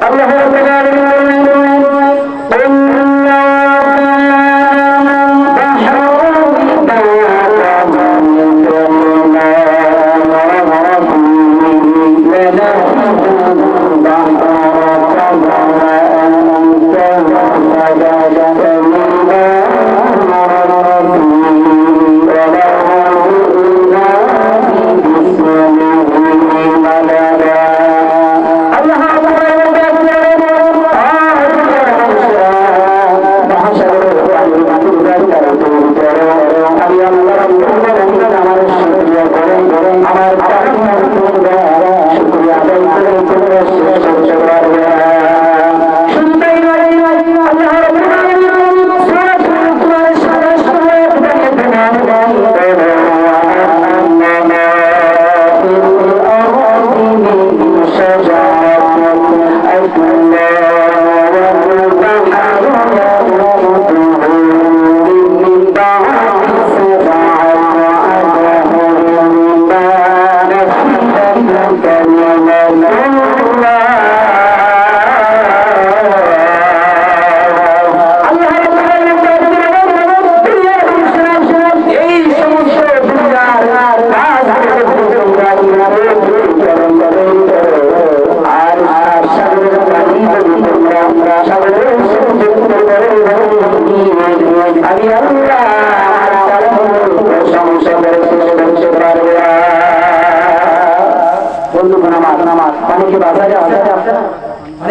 Allah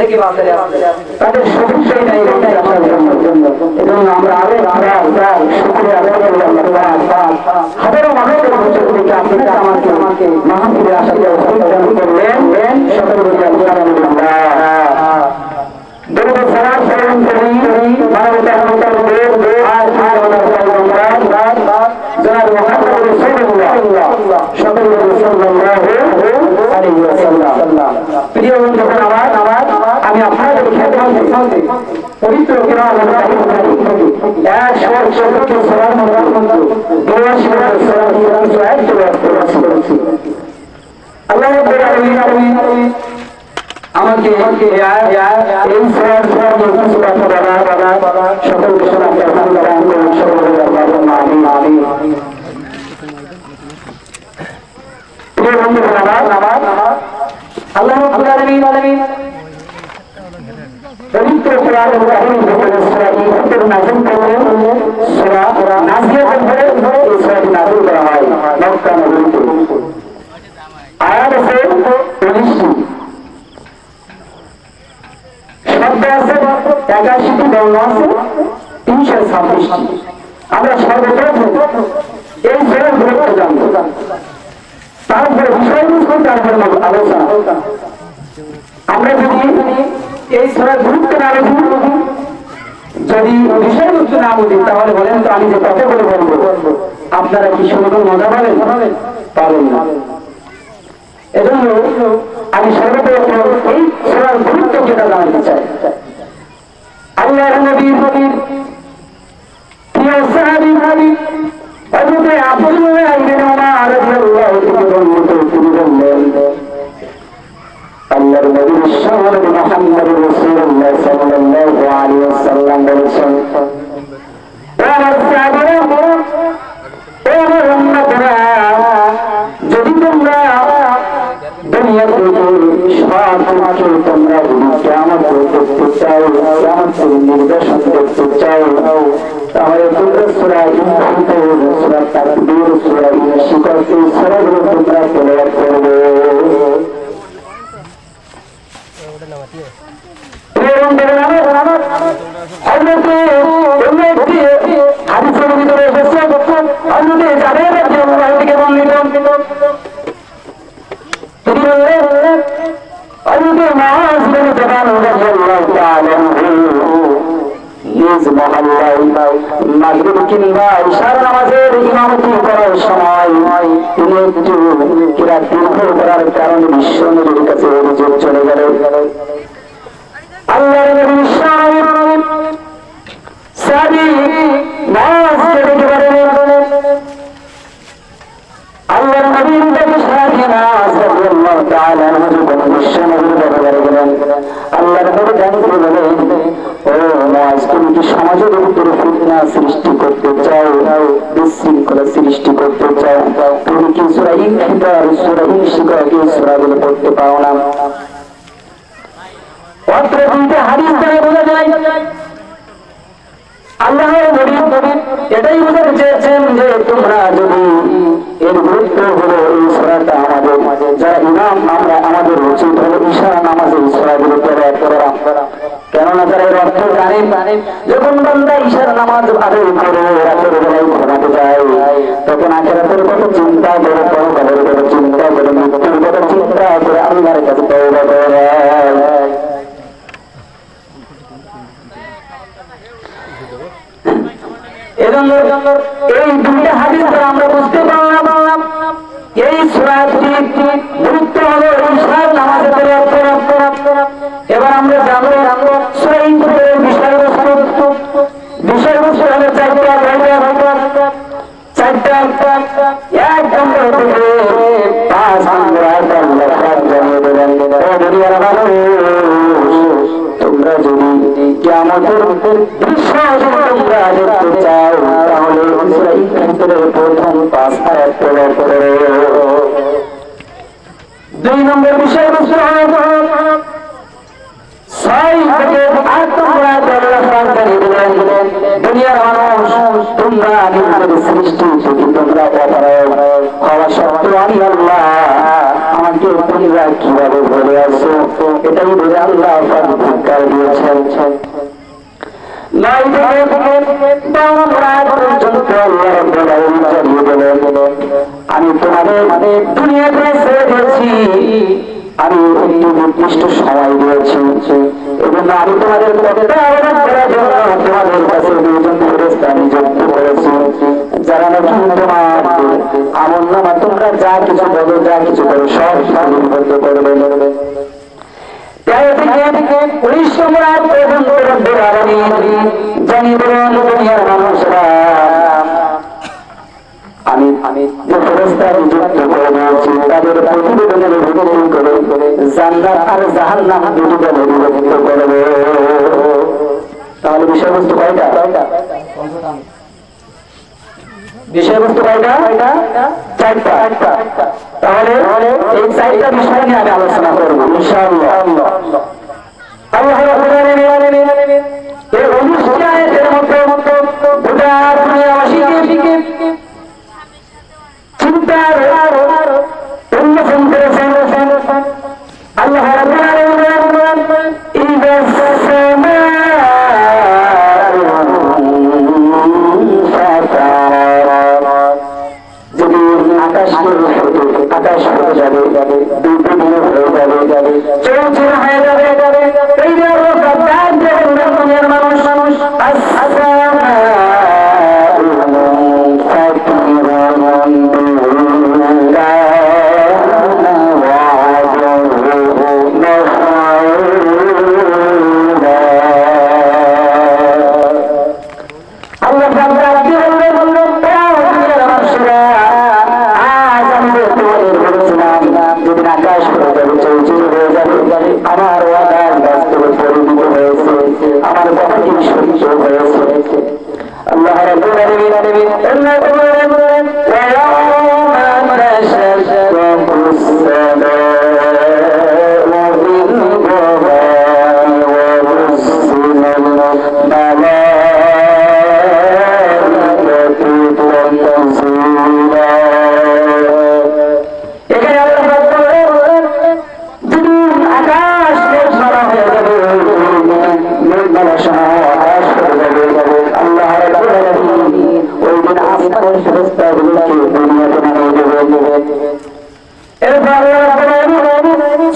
থেকে বাঁচালে তাদের সুযোগটাই নাই এবং আমরা আরো শুকরিয়া আদায় করি হাজারো মানুষের ভোটের থেকে আপনারা আমাকে মাহফিলের আশাতে অবস্থান করলেন সকল দরুদ সালাম স্মরণ করি মানবতার আর জনাব মুহাম্মদ রাসূলুল্লাহ সাল্লাল্লাহু আলাইহি ওয়াসাল্লাম। প্রিয় বন্ধুগণ, আমি আপনাদের খেদমতে পবিত্র কোরআন এক শত সালাম আল্লাহ রাব্বুল আলামিন আমাকে এই সকল আল্লাহ রাব্বুল আলামিন পবিত্র কোরআন নাযিল করলেন সূরা নাজিয়াতের পরে এই সূরাটি নাযিল করা হয় মক্কা নগরীতে। আয়াত আছে 19টি, শব্দ আছে 81টি, বর্ণ আছে 326টি। আমরা সর্বপ্রথম এই সূরার গুরুত্ব জানবো, তারপরে বিষয়বস্তু, তারপরে আলোচনা। আমরা যদি এই সূরার গুরুত্ব না বুঝি, যদি বিষয়বস্তু না বুঝি, তাহলে বলেন তো আমি যে কথা বলে বলবো আপনারা কি শুনবেন, মজা পাবেন? পাবেন না। এজন্য আমি সর্বপ্রথম এই সূরার গুরুত্ব যেটা জানাতে চাই। আল্লাহর নবীর প্রিয় সাহাবী হযরত আব্দুল্লাহ ইবনে উমর রাদিয়াল্লাহু তাআলা তিনি বললেন, আল্লাহর নবী সাল্লাল্লাহু মুহাম্মদ রাসূলুল্লাহ সাল্লাল্লাহু আলাইহি ওয়াসাল্লাম বলেছেন, আমার সাহাবীরা, আমার উম্মতরা, যদি তোমরা দুনিয়া থেকে সব কিছু তোমরা কিয়ামত দেখতে চাও, কিয়ামতের নিদর্শন দেখতে চাও, তাহলে তোমরা সূরা ইনফিতার, সূরা তাকবীর, সূরা ইনশিকার, এই সূরাগুলো তোমরা তেলাওয়াত করবে। হাদিসের ভিতরে এসেছে হযরত জাবের রাদিয়াল্লাহু থেকে বর্ণিত, তিনি বললেন হযরত মুআয বিন জাবাল রাদিয়াল্লাহু তাআলা নিজ মহল্লায় মাগরিব কিংবা ইশার নামাজের ইমামতি করার সময় তিনি একটু কিরাত দীর্ঘ করার কারণে বিশ্ব নবীর কাছে অভিযোগ চলে গেল। আল্লাহর নবী সাহাবী মুআযকে ডেকে বললেন, আল্লাহর নবীর কাছে সাহাবী মুআয রাদিয়াল্লাহু তাআলা যখন বিশ্ব নবীর দরবারে গেলেন, আল্লাহর নবী জানতে বললেন, ও মুআয, তুমি কি সমাজের ভিতরে ফিতনা সৃষ্টি করতে চাও, বিশৃঙ্খলা সৃষ্টি করতে চাও? তুমি কি সূরা ইনফিতার, সূরা ইনশিকার, এই সূরাগুলো পড়তে পারো না? অত্র দুইটা হাদিস দ্বারা বোঝা যায় আল্লাহর নবী এটাই বোঝাতে চেয়েছেন যে তোমরা যদি এর গুরুত্ব হলো এই সূরাটা আমাদের যারা ইমাম, আমরা আমাদের উচিত হলো ইশারা নামাজে এই সূরাগুলো তেলাওয়াত করা। কেননা যারা এর অর্থ জানেন, যখন বান্দা ইশারা নামাজ আদায় করে রাতের বেলায় ঘুমাতে যায়, তখন আখিরাতের কথা চিন্তা করে, পরকালের কথা চিন্তা করে, মৃত্যুর কথা চিন্তা করে আল্লাহর কাছে তওবা করে। এই দুইটা হাদিস দ্বারা আমরা বুঝতে পারলাম এই সূরাটির গুরুত্ব হলো ইশার নামাজে তেলাওয়াত করা। এবার আমরা জানবো সূরা ইনফিতারের বিষয়বস্তু হলো চারটা। 1 নম্বর থেকে 5 নম্বর আয়াত আল্লাহ পাক জানিয়ে দিলেন, ও দুনিয়ার মানুষ, তোমরা যদি কিয়ামতের দৃশ্য তোমরা দেখতে চাও, তাহলে সূরা ইনফিতারের প্রথম 5 আয়াত তেলাওয়াত করো। 2 নম্বর বিষয়বস্তু হলো 6 থেকে 8 নম্বর আয়াত আল্লাহ পাক জানিয়ে দিলেন, দুনিয়ার মানুষ, তোমরা নিজেদের সৃষ্টি থেকে তোমরা অপরাধ হওয়া সত্ত্বেও আমি আল্লাহ আমাকে তোমরা কিভাবে বলে আসো, এটাই বলে আল্লাহ আমি তোমাদের দুনিয়াতে ছেড়ে দিয়েছি, আমি একটি নির্দিষ্ট সময় দিয়েছি, এজন্য আমি তোমাদের তোমাদের কাছে দুজন ফেরেশতা নিযুক্ত করেছি, যারা নাকি তোমার আমলনামা তোমরা যা কিছু বলো, যা কিছু করো সব লিপিবদ্ধ করবে। দুনিয়ার মানুষরা আমি ফেরেশতা নিযুক্ত করে দিয়েছি, তাদের প্রতিবেদনের ভিত্তি করে জান্নাত আর জাহান্নাম দুটি দলে বিভক্ত করবে। তাহলে বিষয়বস্তু কয়টা? বিষয়বস্তু কয়টা? চারটা। তাহলে এই চারটা বিষয় নিয়ে আমি আলোচনা করবো ইনশাআল্লাহ। আল্লাহ রাব্বুল আলামিন এই 19টি আয়াতের মধ্যে গোটা দুনিয়াবাসীকে চিন্তার উন্মোচন করেছেন। আল্লাহ রাব্বুল আলামিন ইদাস যদি আকাশ হয়ে যাবে, হয়ে যাবে, চৌচির হয়ে যাবে, এই দুনিয়ার মানুষ আমার ওয়াদার বাস্তবে পরিণত হয়েছে, আমার কথাটি সত্য হয়েছে। আল্লাহ রাব্বুল আলামিন বলেন ওয়া ইয়াওমা তাশাক্কাকু as-samaa'u bil-ghamami ওয়া nuzzila al-malaa'ikatu tanzila। এখানে আল্লাহ বলেন যদি আকাশ মেঘমালা হয়ে যাবে, মেঘমালা সহ আকাশ হয়ে যাবে, আল্লাহ রাব্বুল আলামিন ওই দিন আসমানের ফেরেশতাগুলোকে দুনিয়াতে নামিয়ে দেবেন। এরপর আল্লাহ রাব্বুল আলামিন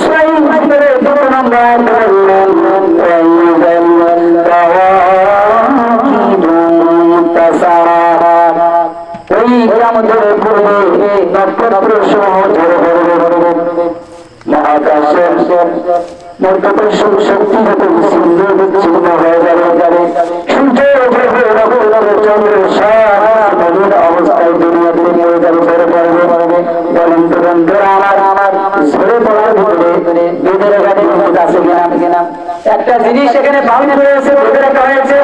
সূরা হিজরের 2 নম্বর আয়াতে বললেন ওয়াইদাল কাওয়াকিবু তাসারা। ওই কিয়ামতের পূর্বে নক্ষত্র সমূহ ঝরে পড়বে, মহাকাশের নক্ষত্র শক্তি হতে বিচ্ছিন্ন হয়ে যাবে, সূর্যের উপরে চন্দ্রের সব অবস্থায় দুনিয়াতে নিয়ে যাবে, ঝরে পড়বে। বলেন তো বন্ধুরা আমার ঝরে পড়ার ভিতরে বেদের গাড়ি আছে কিনা? একটা জিনিস এখানে বাউন্ড রয়েছে, বেদের একটা হয়েছে,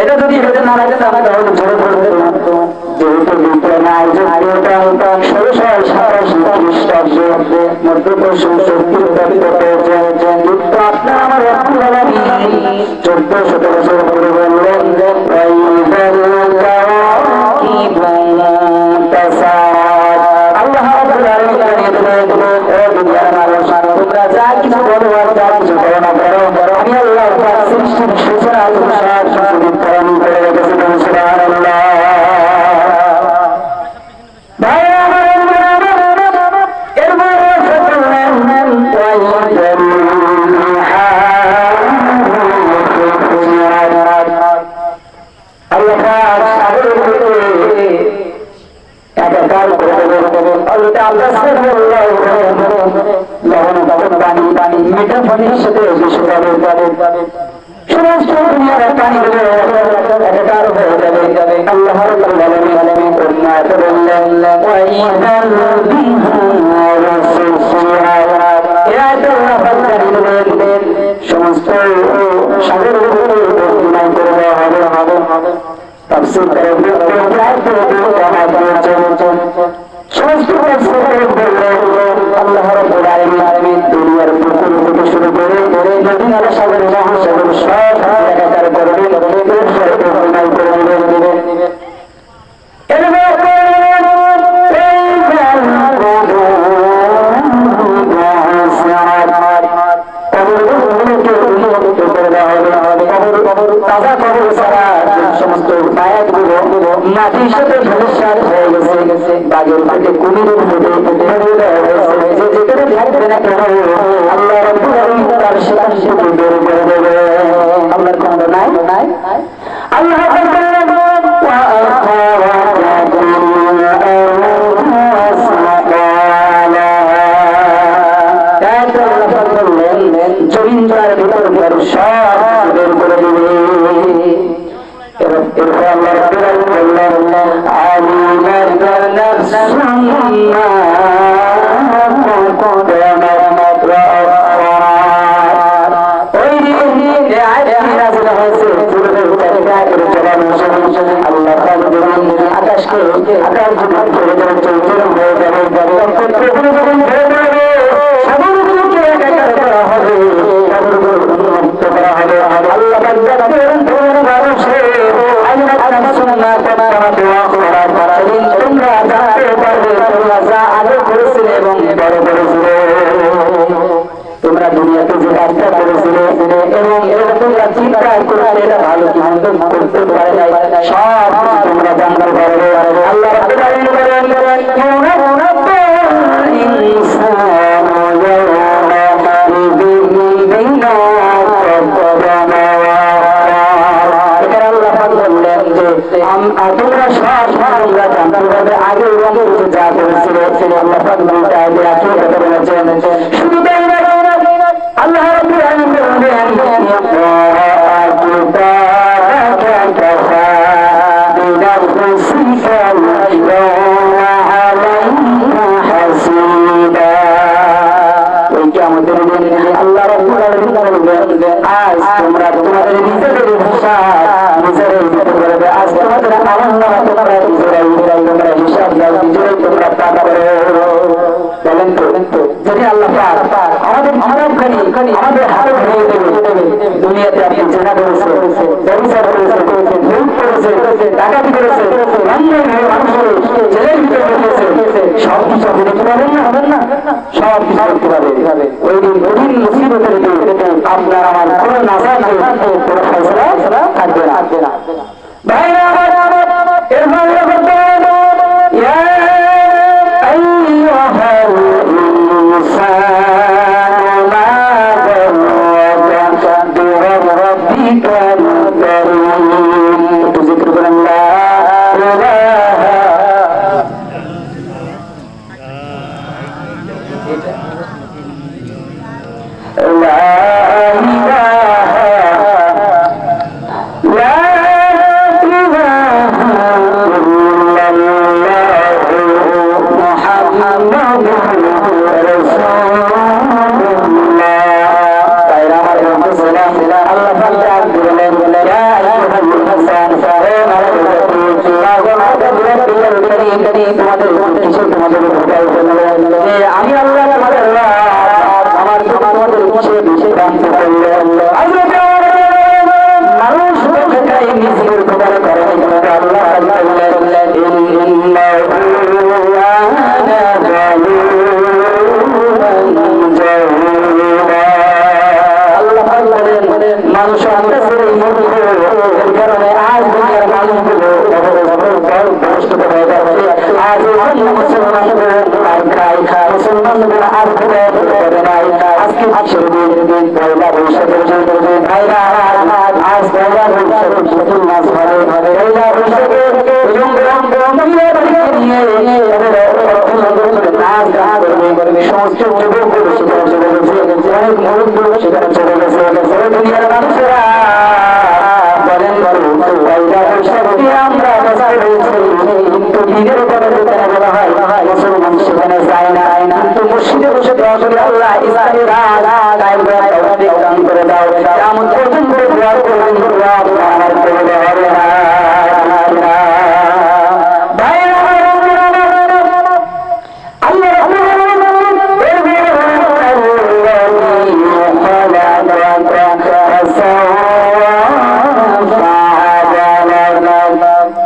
এটা যদি বেদের না লাগে তাহলে ঝরে পড়বে না। যেহেতু বিজ্ঞান 1627 খ্রিস্টাব্দে মধ্যপ্রদেশ শক্তির দাবিত হয়েছে, আপনার আমার 1400 বছর পরে বললেন আল্লাহ রাব্বুল আলামিন জানিয়ে দিলেন ও দুনিয়ার মানুষ, তোমরা যা কিছু বলো আর যা কিছু করো না করো, আমি আল্লাহ পাক সৃষ্টির সূচনা থেকে সব কিছু ধারণ করে রেখেছি। সুবহানাল্লাহ। মিঠা পানির সাথে সমস্ত দুনিয়ার পানিগুলো একাকার হয়ে যাবে। আল্লাহ রাব্বুল আলামিন উম্মাতে বললেন ওয়াইদাল বিহারু সুসিরাত। আল্লাহ পাক বলেন সমস্ত সাগরের উপরে বন্যা করবে হবে। তাফসীর করে সমস্ত আল্লাহ রাব্বুল আলামিন দুনিয়ার পুকুর থেকে শুরু করে নদী নালা সাগর মহাসাগর সব একাকার করবে, তাজা খবর ছাড়া সমস্ত মায়াগুলো মাটির সাথে ভবিষ্যৎ হয়ে গেছে, বাঘের পেটে কুমিরের পেটে যে যেখানে থাকবে না কেন আল্লাহ রাব্বুল আলামিন তার সেখান থেকে বের করে দেবে। আল্লাহর ক্ষমতা নাই। আল্লাহ জমিনটার ভিতর সব বের করে দেবে। এরপর আল্লাহ রাব্বুল আলামিন বললেন আলিমাত নাফসুম মা কদ্দামাত ওয়া আখখারাত। ওই দিন যে আয়াত নাযিল হয়েছে পুরো তারিখের জবান শুনে আল্লাহ তাআলা বলেন আকাশ যখন ছেড়ে দেবে চলচল হয়ে যাবে, তখন প্রভু যখন ছেড়ে দেবে সাগরগুলোকে একাকার করা হবে, সাগরগুলো উন্মুক্ত করা হবে। আল্লাহ বান্দাদের মানুষের তোমরা জানতে পারবে তোমরা যা আগে করেছিলে এবং বড় করেছিলে, তোমরা দুনিয়াতে যে কাজটা করেছিলে এবং এটা তোমরা চিন্তা করেছিলে এটা ভালো কি মন্দ করতে পারে নাই, সব তোমরা জানতে পারবে। আল্লাহ রাব্বুল আলামিন বলেন তোমরা সব তোমরা জানতে পারবে আগে এবং যা করেছিল। আল্লাহ শুধু আল্লাহ রাব্বুল আলামিন আল্লাহ রাব্বুল আলামিন বলবেন আজ তোমরা তোমাদের নিজেদের হিসাব নিজেরাই দিতে পারবে। আজ তোমাদের আমলনামা তোমরা নিজেরাই হিসাব দাও, নিজেরাই তোমরা পাবা। বলেন তো যদি আল্লাহ পাক আমাদের হিসাবখানি আমাদের হাতে ধরিয়ে দেবে, দুনিয়াতে আপনি জেনা করেছেন, ব্যভিচার করেছেন, লুট করেছেন, ডাকাতি করেছেন, অন্যায় হয়ে মানুষের জেলের ভিতরে রেখেছেন, সব কিছু আপনি দেখতে পাবেন না, সব কিছু দেখতে পাবে। ওই দিন কঠিন মুসিবতের দিন আপনার আমার কোনো নাজাত নেই, কোনো ফয়সালা থাকবে না। ভাইরা আমার এরপর আমি আল্লাহ তোমাদের আমার তোমাদের মানুষ নিজের খবর করে আল্লাহ মানুষ এর কারণে আজ দুনিয়ার মানুষগুলো হয়ে যাচ্ছে। আজ মুসলমানদের মুসলমানদের আর করে নাই। আজকে দিন পয়লা বৈশাখের ভাইরা আজ পয়লা বৈশাখের নতুন মাস হবে। পয়লা বৈশাখে নাচ গান করবে, সমস্ত যুবকগুলো সেখানে চলে গেছে, অনেক মরুদগুলো সেখানে চলে গেছে। দুনিয়ার মানুষেরা বলেন পয়লা বৈশাখে আমরা বসায় রয়েছি, কিন্তু দিনের পরে যেখানে বলা হয় মুসলমান সেখানে যায় না, কিন্তু মসজিদে বসে দোয়া করে আল্লাহ ইসলামের রাজ দান করে দাও, এমন পর্যন্ত দোয়া করবেন, দোয়া আমার করলে হবে না।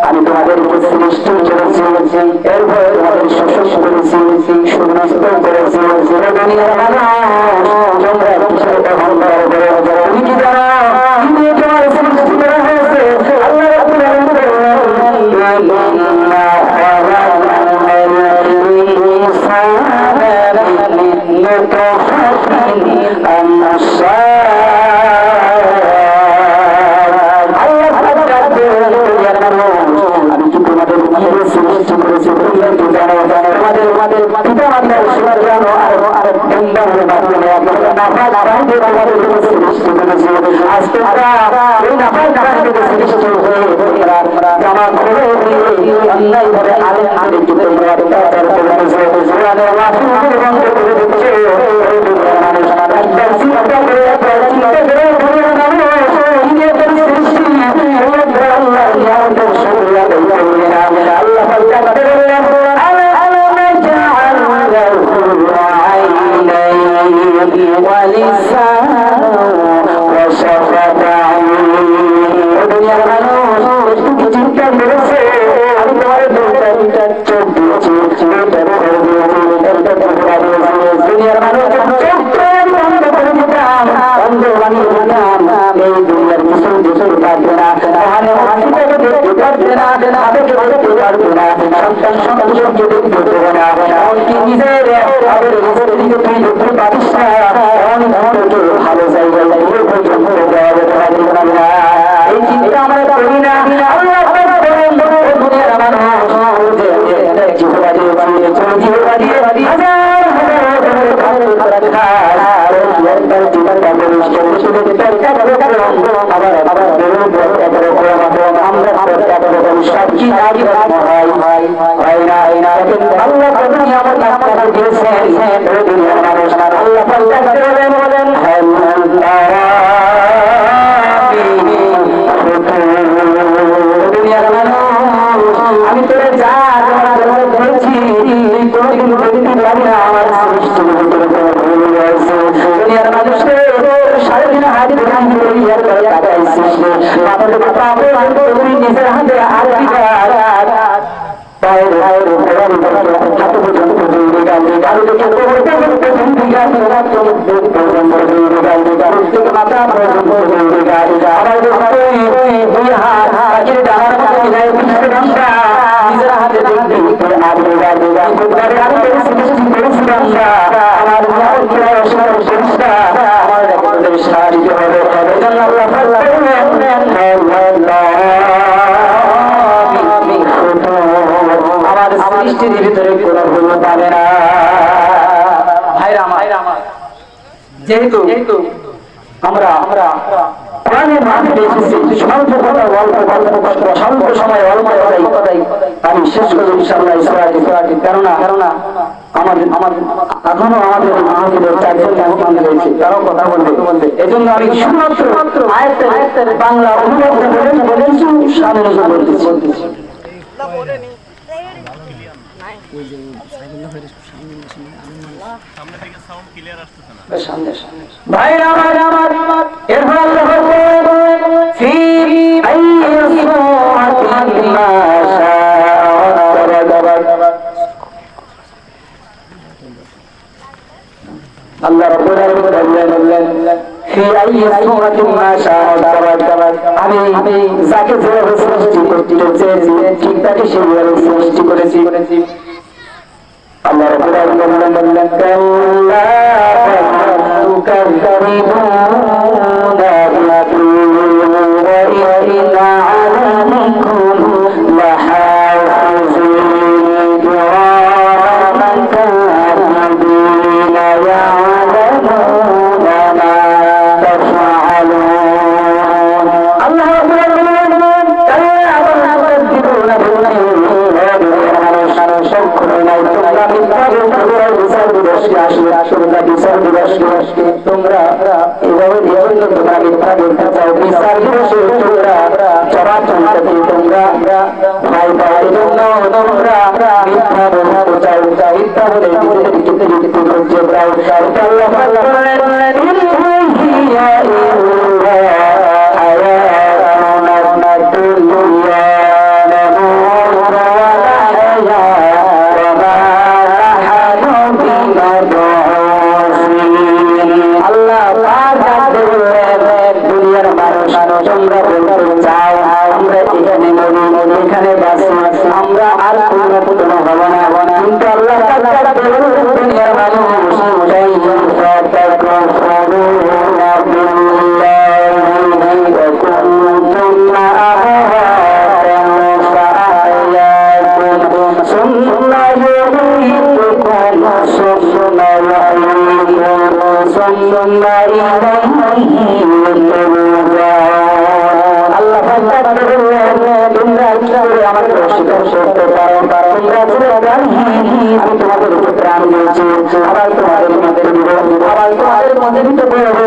আমি তোমাদেরকে সৃষ্টি করেছি, এরপর তোমাদের শোষণ করেছি, সুনষ্ট করেছি। দুনিয়ার মানুষ আমাদের পিতা মাতার সেবা জানো আর বৃন্দাবনের মাধ্যমে আপনারা নাফা নারায়ণদের আমাদের সৃষ্টি করেছে। আজকে তারা এই নাফা নারায়ণদের সৃষ্টি হয়ে জামা খুলে দিয়ে অন্যায়ভাবে আলেমদের যুগে অত্যাচার করেছে। কোরআনের মাহফিল বন্ধ করে দিচ্ছে। মানুষ একবার চিন্তা করে ভালো জায়গায় এই চিন্তা আমরা করি না। আমি তোরে যা বলছি কোনদিন বলতে পারি না আমার সৃষ্টি দুনিয়ার মানুষকে সারাদিন হাতে নিজের হাতে সৃষ্টির ভিতরে কোনো ভুল পাবে না। ভাইরা আমার, যেহেতু আমরা প্রাণের মাঝে এসেছি, স্বল্প কথা অল্প স্বল্প সময় অল্প কথাই আমি শেষ করি ইনশাআল্লাহ ইসরাটি। কেননা আমাদের এখনো আমাদের চারজন রয়েছে, তারাও কথা বলবে। এই জন্য আমি শুধুমাত্র আয়াতের বাংলা অনুবাদ বলেছি, সামনে বলতেছি। ভাইরা আমার এরপর আল্লাহ ফি আইয়াতিন মা আল্লাহ রাব্বুল আলামিন ফি আইয়াতিন মা আমি যাকে যেভাবে সৃষ্টি করতে চেয়েছি ঠিক তাকে সেভাবে সৃষ্টি করেছি। আল্লাহ রাব্বুল আলামিন বললেন কাল্লা তোমরা এভাবে তোমরা মিথ্যা বলতে চাও, বিচার দিবসে তোমরা চলাচল তোমরা ভয় পাওয়ার জন্য তোমরা মিথ্যা বলতে চাও, মিথ্যা বলে আমরা আর কোনো হব না, কিন্তু আল্লাহ দুনিয়ার মানুষ ثم يحييكم করতে পারো তোমরা আমি তোমাদের প্রাণ দিয়েছি আবার তোমাদের মধ্যে দিব আবার তোমাদের মধ্যে দিতে পারবো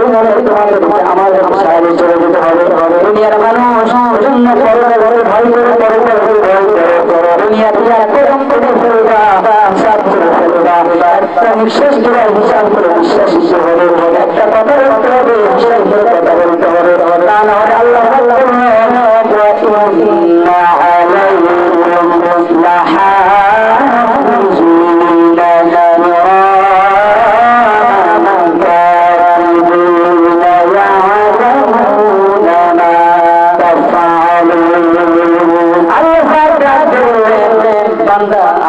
তোমাদের আমাদের সাহায্যে চলে যেতে হবে দুনিয়ার মানুষ জন্য করলে ঘরে ভয় করে দুনিয়া দিয়ে এরকম করে ফেলবা হিসাব করে ফেলবা একটা নিঃশ্বাস দেওয়ার হিসাব করে বিশ্বাস হবে একটা কথা বলতে হবে হিসাব করে কথা বলতে হবে তা না হলে আল্লাহ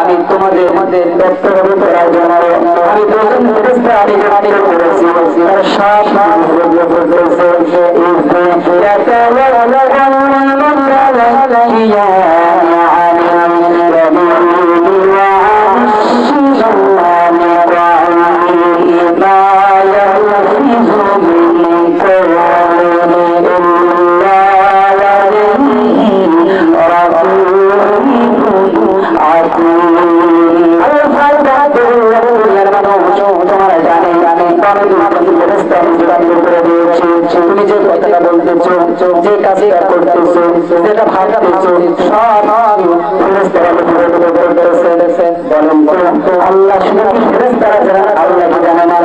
আমি তোমাদের আমি দুজন ফেরেশতা আদি করেছি সব তুমি যে কথাটা বলতেছো যে কাজটা করতেছো যেটা ভাবতেছো সব বলেন তো আল্লাহ শুধু ফেরেশতারা জানে আল্লাহ জানে না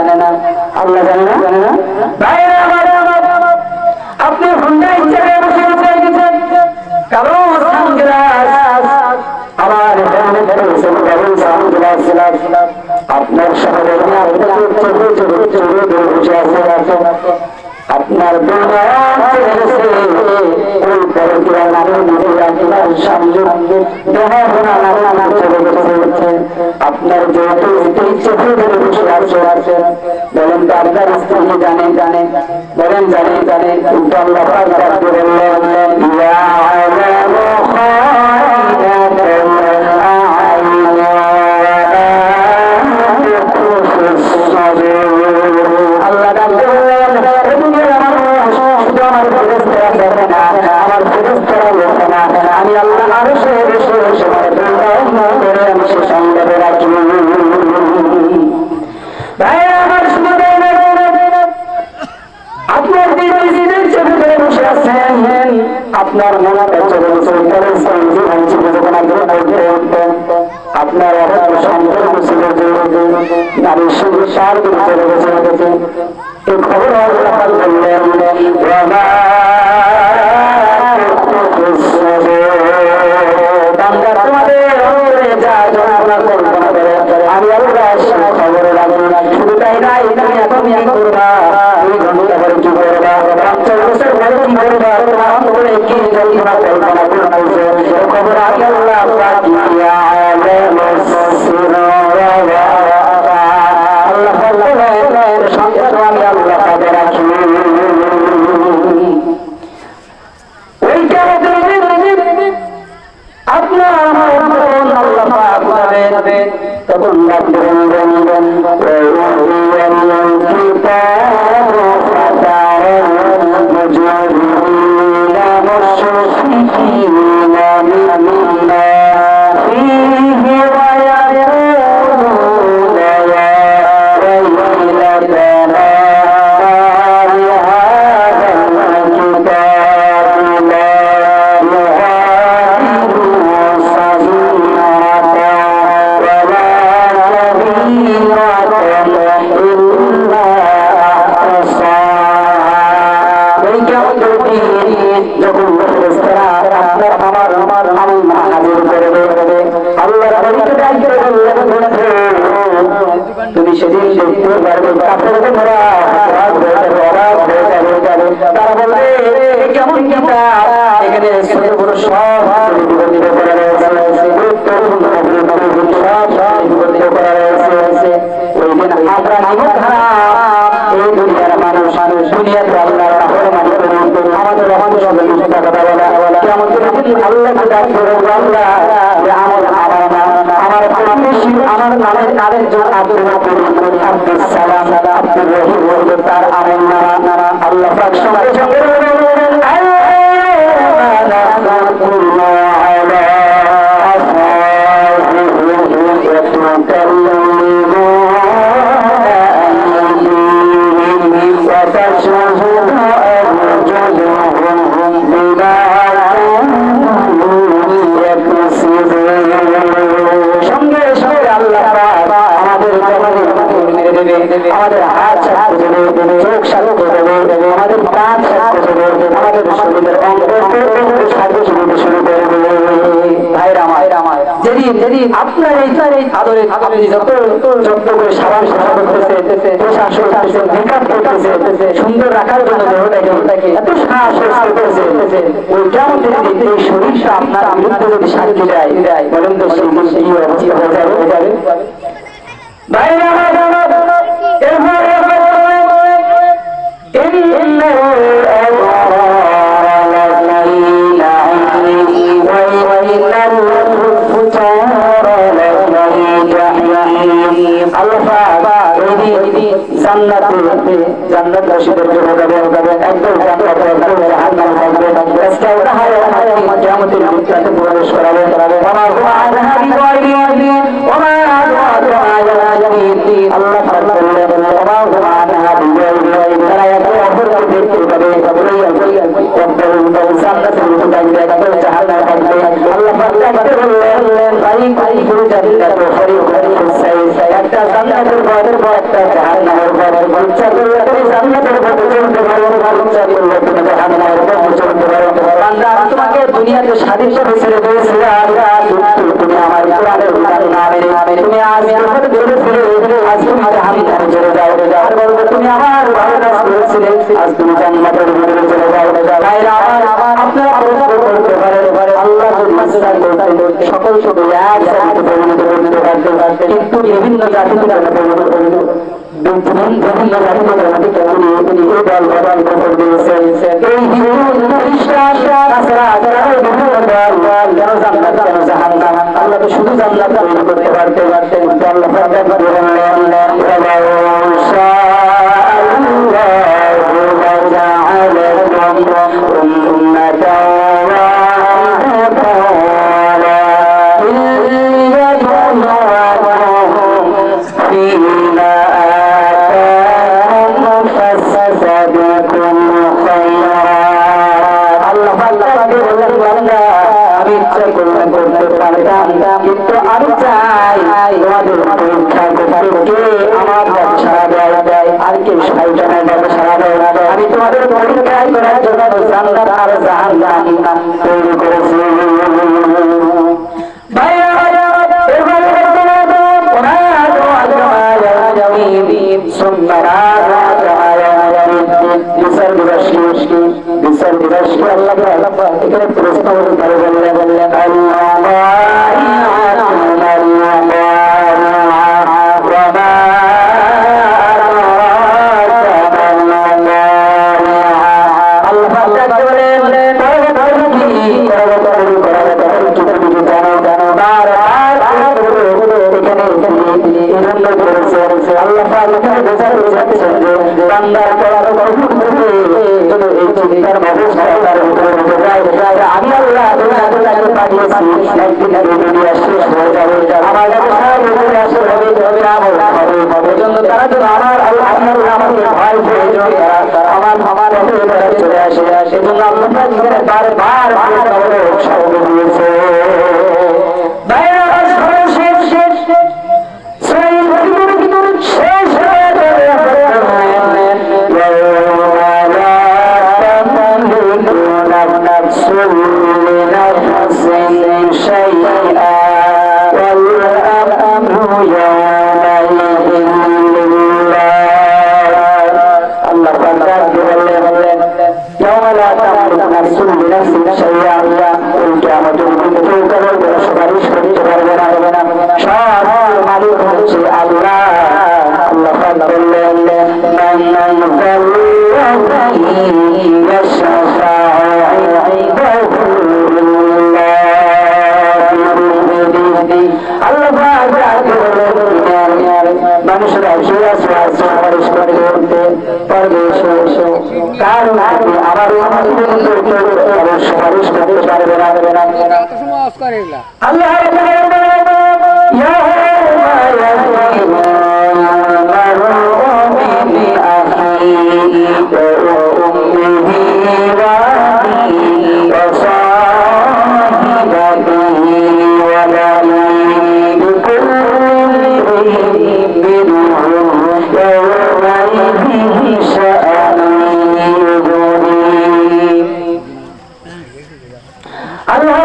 আল্লাহ জানে না আপনি হুন্ডা ইচ্ছা করে বসে গেছেন কারো সানগ্লাস আমার আপনার শহরে বসে আছে আপনার আপনার যেহেতু ইচ্ছে বসে আছে বলেন তো আপনার স্ত্রী জানে বলেন জানে কিন্তু আল্লাহ আমি আল্লাহ আরো সংবাদে রাখি আপনার বসে আছেন আপনার মনে আপনার সম্পর্ক ছিল যে নারীর সঙ্গে সার করে চলে গেছে এই খবর বললেন আমি খবর লাগবে শুধু তাই নাই তুমি এখন করবা 2 ঘন্টা পরে কি করবা 50 বছর পরে কি করবা তোমার অন্তরে কি কল্পনা করছে খবর আমি আল্লাহ সংখ্যা আমি আল্লাহ তাদের রাখি আপনার তখন তুমি সেদিন দেখতে পারবে তারা বলবে কেমন এখানে ছোট বড় সব ওই দিন আমরা নিমক এই দুনিয়ার মানুষ দুনিয়ার আল্লাহ আমাদের কথা বলা কেমন আল্লাহকে ডাকবে আল্লাহ আমার নামের আরেকজন আব্দুল আব্দুল সালাম আব্দুর রহিম তার আমার নানা আল্লাহ পাক সঙ্গে সঙ্গে শুরু করবে। ভাইরা আমার যেদিন আপনার এই আদরে আপনি যত করে সাবান করতেছে, পোশাক করতেছে, মেকআপ করতেছে, সুন্দর রাখার জন্য দেহটাকে এত সাহস করতেছে, ওই কেমন এই শরীরটা আপনার বিরুদ্ধে যদি সাক্ষী দেয়, বলেন তো সেই কি অবস্থা হয়ে যাবে। ভাইরা জান্নাতবাসীদের জন্য একদম কিয়ামতের বিখ্যাত প্রবেশ করাবে। আল্লাহ একটা জান্নাতের পরের পর একটা জাহান্নামের পরের ইচ্ছা করলে তুমি জান্নাতের পথে চলতে পারো, ইচ্ছা করলে তুমি জাহান্নামের পথে চলতে পারো। বান্দা আমি তোমাকে দুনিয়াতে স্বাধীনভাবে ছেড়ে দিয়েছিলাম, তুমি আমার কোরআনের বিধান না মেনে তুমি আজ আমাকে বলেছিলে আজ তুমি জাহান্নামে চলে যাও। আর বলবো তুমি আমার ভালো কাজ করেছিলে, আজ তুমি জান্নাতের ভিতরে চলে যাও। ভাইরা আমার আপনারা প্রশ্ন করতে পারেন আল্লাহ যদি ইচ্ছা করতেন সকল শুধু এক জাতিতে পরিণত করতে পারতেন, কিন্তু বিভিন্ন জাতিতে পরিণত করতে বিভিন্ন জাতিকে তিনি এই দল বদল করে দিয়েছেন। এই হিন্দু খ্রিস্টান তাছাড়া বিভিন্ন দল কেন জান্নাত কেন জাহান্নাম, আল্লাহ তো শুধু জান্নাত তৈরি করতে পারতেন। আল্লাহ কিন্তু আমি চাই তোমাদের পরীক্ষা করতে আমার সারা দেয় আর কেউ সাইজনের ভাবে সারা দেয়। আমি তোমাদের পরীক্ষায় করার জন্য জান্নাত আর জাহান্নাম তৈরি করেছি। এখানে প্রশ্ন বললেন আমি আল্লাহ পাঠিয়েছি একদিন দুনিয়া শেষ হয়ে যাবে, আমার তারা যেন আমার আল্লাহ আমাকে ভয় প্রয়োজন আমার চলে আসে। সেজন্য আল্লাহ বারবার সঙ্গে দিয়েছে। আল্লাহ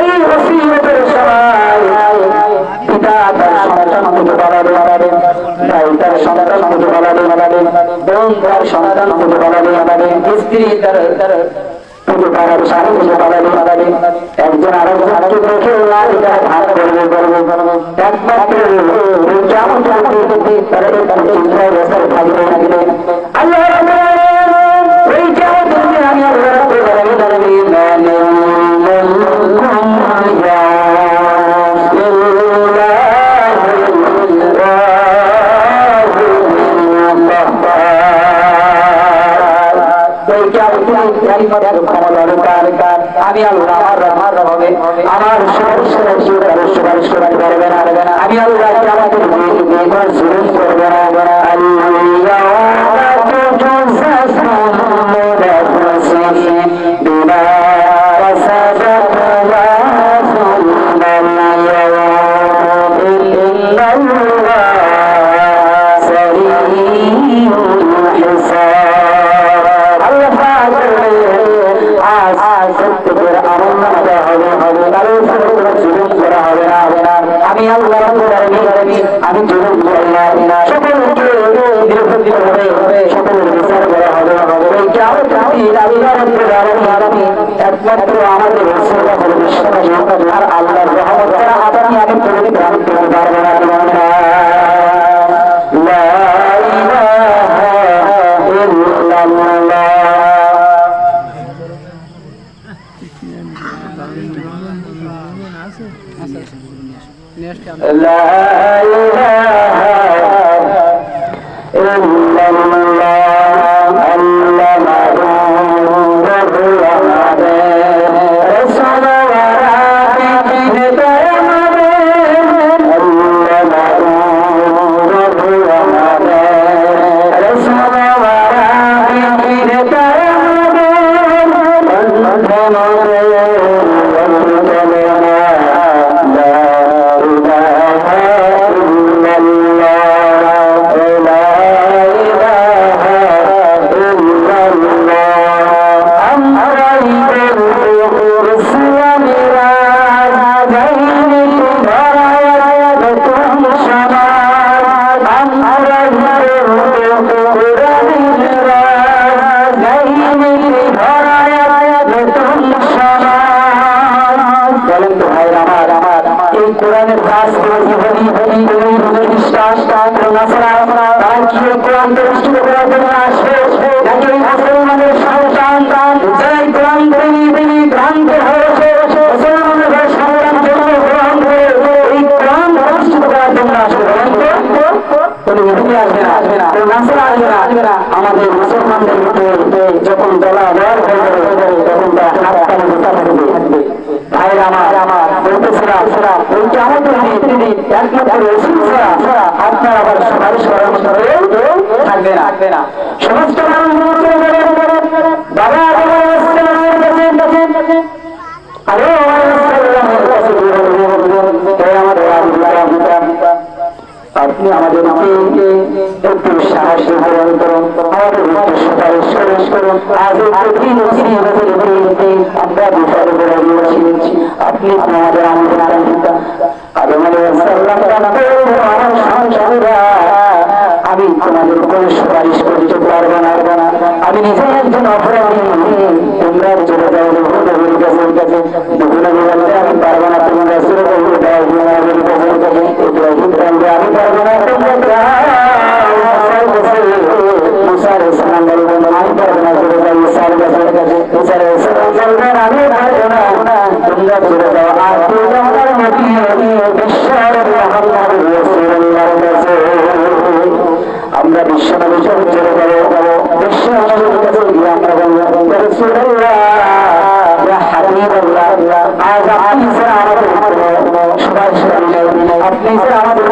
এই মুসিবতের সময় পিতা তার সন্তানকে বলাবে, ভাই তার সন্তানকে বলাবে, বোন তার সন্তানকে বলাবে, স্ত্রী তার পাড়ার স্বামীকে বলাবে, একজন আরেকজনকে দেখে এটা ভাগ করবে, একমাত্র কেমন থাকবে আল্লাহ এই কেমন আমি আল্লাহ আমি আল্লাহ আমার হবে আমার সুপারিশ করতে পারবে না, আমি আল্লাহ আমাদের জুলুম করবে না। আমি আল্লাহ আমি জুলুম করি না, সকলকে সকলের বিচার করা হবে। একমাত্র আমাদের আর আল্লাহর রহমত ছাড়া আপনি আমি কোনো গ্রাম করতে পারবো না। لا إله إلا الله علمه الرحمن رسول ورابه دائما علمه الرحمن رسول ورابه কোরআনের কাজ মুসলমানের সন্তান যাই কোরআন ভ্রান্ত হয়েছে মুসলমানের সংগ্রাম গ্রহণ করে এই কোরআন প্রতিষ্ঠিত করার জন্য আসবে না, আসবে না। আমাদের মুসলমানদের মধ্যে যখন দলা বল তখন তারা হাত তালে বোঝা থাকবে। ভাইরা আমার বলতেছিলাম ওই আমাদের একমাত্র রসুল ছাড়া আপনার আবার সুপারিশ করার মতো থাকবে না। সমস্ত আপনি আমাদের একটু সাহস গ্রহণ করুন, আমাদের সুপারিশ করুন। আজ আমরা বিপদে পড়ে গিয়েছি, আপনি আমাদের আমি তোমাদের কোন সুপারিশ করতে পারবো না, আমি নিজে একজন অপরাধী, তোমরা চলে যাও কাছে আমি পারবো না, তোমরা চলে যাও আমি পারবো না, তোমরা আমি পারবো না, চলে যাই সার কাছে আমি পারবো না, তোমরা চলে যাও। আর আমরা বিশ্ব নবীর চলে যাবো, বিশ্ব নবীর কাছে গিয়ে আমরা আজ আপনি স্যার আমাদের সুপারিশ করেন, আপনি স্যার আমাদের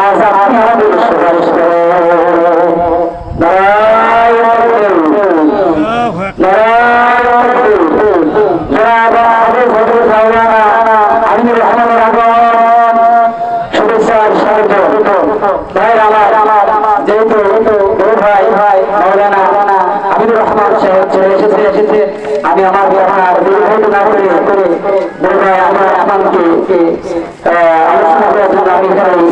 আজ আপনি আমাদের সুপারিশ করেন। যেহেতু ভাই মৌলানা আমিনুর রহমান সাহেব চলে এসেছে, আলোচনা করার জন্য আমি এখানে